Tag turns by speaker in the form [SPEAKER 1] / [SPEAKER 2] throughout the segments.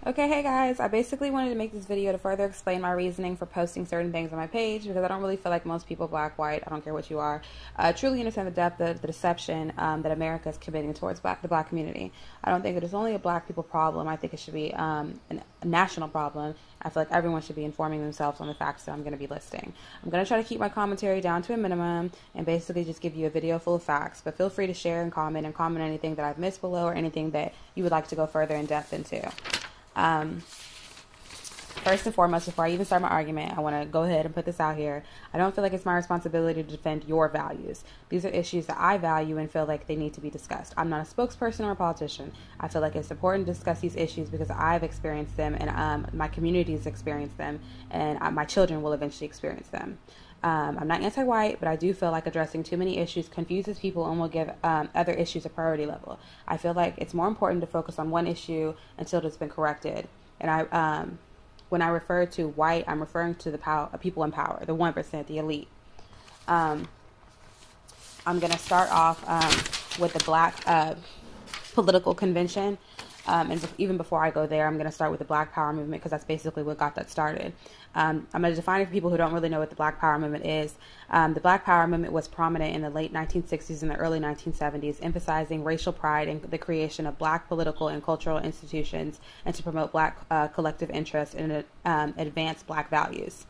[SPEAKER 1] Okay, hey guys, I basically wanted to make this video to further explain my reasoning for posting certain things on my page because I don't really feel like most people, black, white, I don't care what you are, truly understand the depth of the deception that America is committing towards the black community. I don't think it is only a black people problem. I think it should be a national problem. I feel like everyone should be informing themselves on the facts that I'm going to be listing. I'm going to try to keep my commentary down to a minimum and basically just give you a video full of facts, but feel free to share and comment anything that I've missed below or anything that you would like to go further in depth into. First and foremost, before I even start my argument, I want to go ahead and put this out here. I don't feel like it's my responsibility to defend your values. These are issues that I value and feel like they need to be discussed. I'm not a spokesperson or a politician. I feel like it's important to discuss these issues because I've experienced them and my community's experienced them, and my children will eventually experience them. I'm not anti-white, but I do feel like addressing too many issues confuses people and will give other issues a priority level. I feel like it's more important to focus on one issue until it's been corrected. And when I refer to white, I'm referring to the people in power, the 1%, the elite. I'm going to start off with the black political convention. And even before I go there, I'm going to start with the Black Power movement because that's basically what got that started. I'm going to define it for people who don't really know what the Black Power movement is. The Black Power movement was prominent in the late 1960s and the early 1970s, emphasizing racial pride and the creation of black political and cultural institutions and to promote black collective interests and advance black values.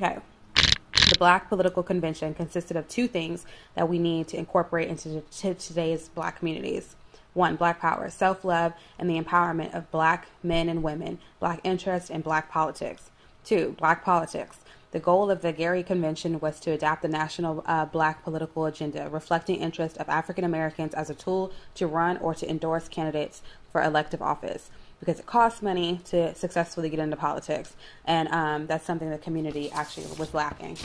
[SPEAKER 1] Okay. The Black Political Convention consisted of two things that we need to incorporate into today's black communities. 1. Black power, self-love, and the empowerment of black men and women, black interest, and black politics. 2. Black politics. The goal of the Gary Convention was to adapt the national black political agenda, reflecting interest of African Americans as a tool to run or to endorse candidates for elective office, because it costs money to successfully get into politics, and that's something the community actually was lacking.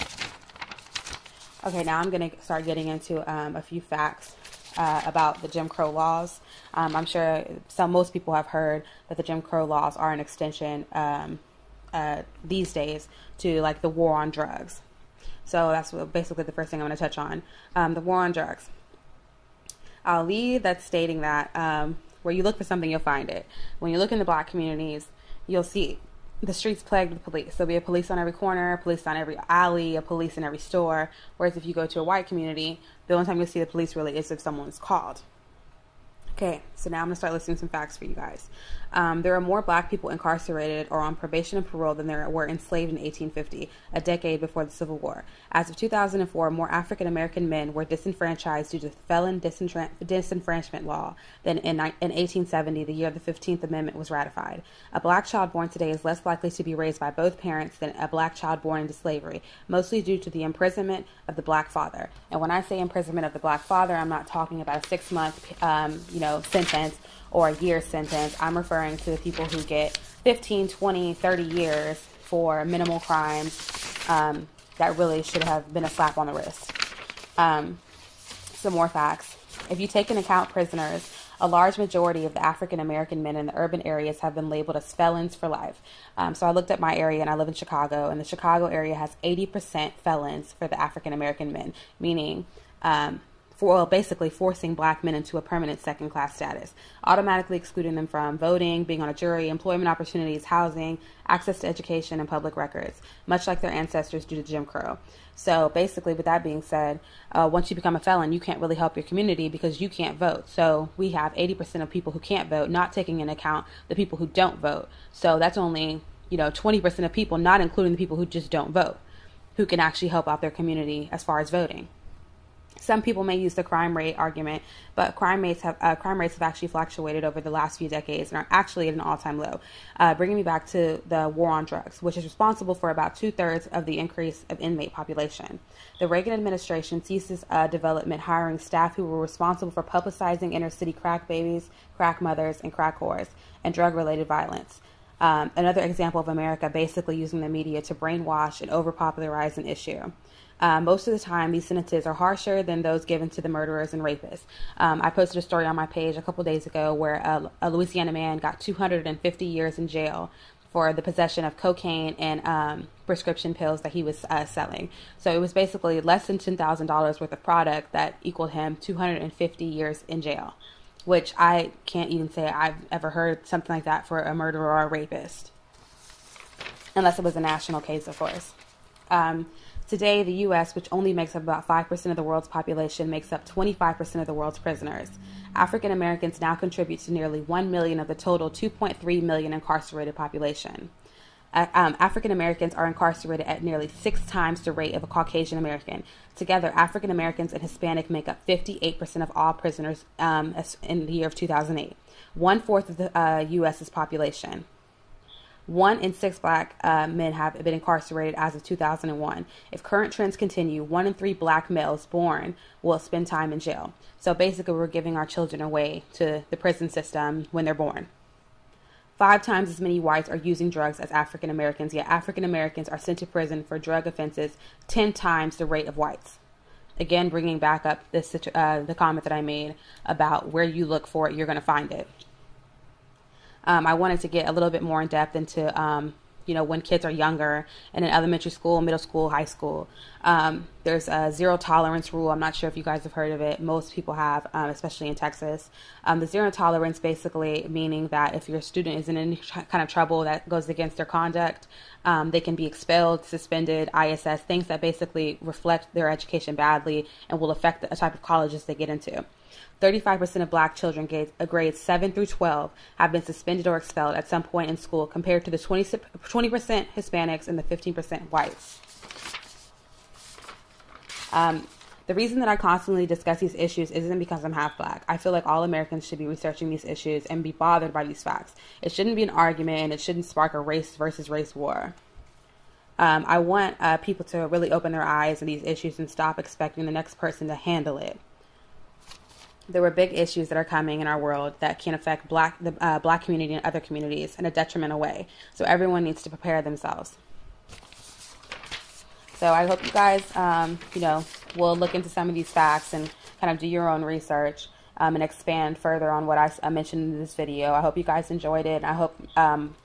[SPEAKER 1] Okay, now I'm going to start getting into a few facts about the Jim Crow laws. I'm sure most people have heard that the Jim Crow laws are an extension these days to like the war on drugs. So that's basically the first thing I'm going to touch on. The war on drugs. I'll lead that stating that where you look for something, you'll find it. When you look into black communities, you'll see the streets plagued with police. There'll be a police on every corner, a police on every alley, a police in every store. Whereas if you go to a white community, the only time you'll see the police really is if someone's called. Okay, so now I'm going to start listing some facts for you guys. There are more black people incarcerated or on probation and parole than there were enslaved in 1850, a decade before the Civil War. As of 2004, more African American men were disenfranchised due to the felon disenfranchisement law than in 1870, the year the 15th Amendment was ratified. A black child born today is less likely to be raised by both parents than a black child born into slavery, mostly due to the imprisonment of the black father. And when I say imprisonment of the black father, I'm not talking about a 6-month, sentence or a year sentence. I'm referring to the people who get 15, 20, 30 years for minimal crimes that really should have been a slap on the wrist. Some more facts. If you take into account prisoners, a large majority of the African American men in the urban areas have been labeled as felons for life. So I looked at my area, and I live in Chicago, and the Chicago area has 80% felons for the African American men, meaning basically forcing black men into a permanent second-class status, automatically excluding them from voting, being on a jury, employment opportunities, housing, access to education, and public records, much like their ancestors due to Jim Crow. So basically, with that being said, once you become a felon, you can't really help your community because you can't vote. So we have 80% of people who can't vote, not taking into account the people who don't vote. So that's only 20% of people, not including the people who just don't vote, who can actually help out their community as far as voting. Some people may use the crime rate argument, but crime rates have actually fluctuated over the last few decades and are actually at an all-time low, bringing me back to the war on drugs, which is responsible for about 2/3 of the increase of inmate population. The Reagan administration ceases development, hiring staff who were responsible for publicizing inner-city crack babies, crack mothers, and crack whores, and drug-related violence. Another example of America basically using the media to brainwash and overpopularize an issue. Most of the time, these sentences are harsher than those given to the murderers and rapists. I posted a story on my page a couple days ago where a Louisiana man got 250 years in jail for the possession of cocaine and prescription pills that he was selling. So it was basically less than $10,000 worth of product that equaled him 250 years in jail. which I can't even say I've ever heard something like that for a murderer or a rapist, unless it was a national case, of course. Today, the U.S., which only makes up about 5% of the world's population, makes up 25% of the world's prisoners. African Americans now contribute to nearly 1 million of the total 2.3 million incarcerated population. African Americans are incarcerated at nearly 6 times the rate of a Caucasian American. Together, African Americans and Hispanic make up 58% of all prisoners in the year of 2008, 1/4 of the U.S.'s population. 1 in 6 black men have been incarcerated as of 2001. If current trends continue, 1 in 3 black males born will spend time in jail. So basically, we're giving our children away to the prison system when they're born. 5 times as many whites are using drugs as African Americans, yet African Americans are sent to prison for drug offenses 10 times the rate of whites. Again, bringing back up this the comment that I made about where you look for it, you're going to find it. I wanted to get a little bit more in depth into, when kids are younger and in elementary school, middle school, high school. There's a zero tolerance rule. I'm not sure if you guys have heard of it. Most people have, especially in Texas. The zero tolerance basically meaning that if your student is in any kind of trouble that goes against their conduct, they can be expelled, suspended, ISS, things that basically reflect their education badly and will affect the type of colleges they get into. 35% of black children grades 7 through 12 have been suspended or expelled at some point in school, compared to the 20% Hispanics and the 15% whites. The reason that I constantly discuss these issues isn't because I'm half black. I feel like all Americans should be researching these issues and be bothered by these facts. It shouldn't be an argument, and it shouldn't spark a race versus race war. I want people to really open their eyes to these issues and stop expecting the next person to handle it. There were big issues that are coming in our world that can affect the black community and other communities in a detrimental way. So everyone needs to prepare themselves. So I hope you guys, will look into some of these facts and kind of do your own research and expand further on what I mentioned in this video. I hope you guys enjoyed it. I hope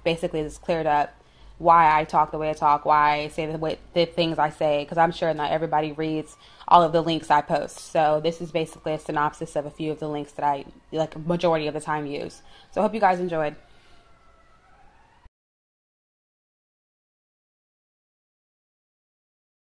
[SPEAKER 1] basically this cleared up why I talk the way I talk, why I say the things I say, because I'm sure not everybody reads all of the links I post. So this is basically a synopsis of a few of the links that I, majority of the time, use. So I hope you guys enjoyed.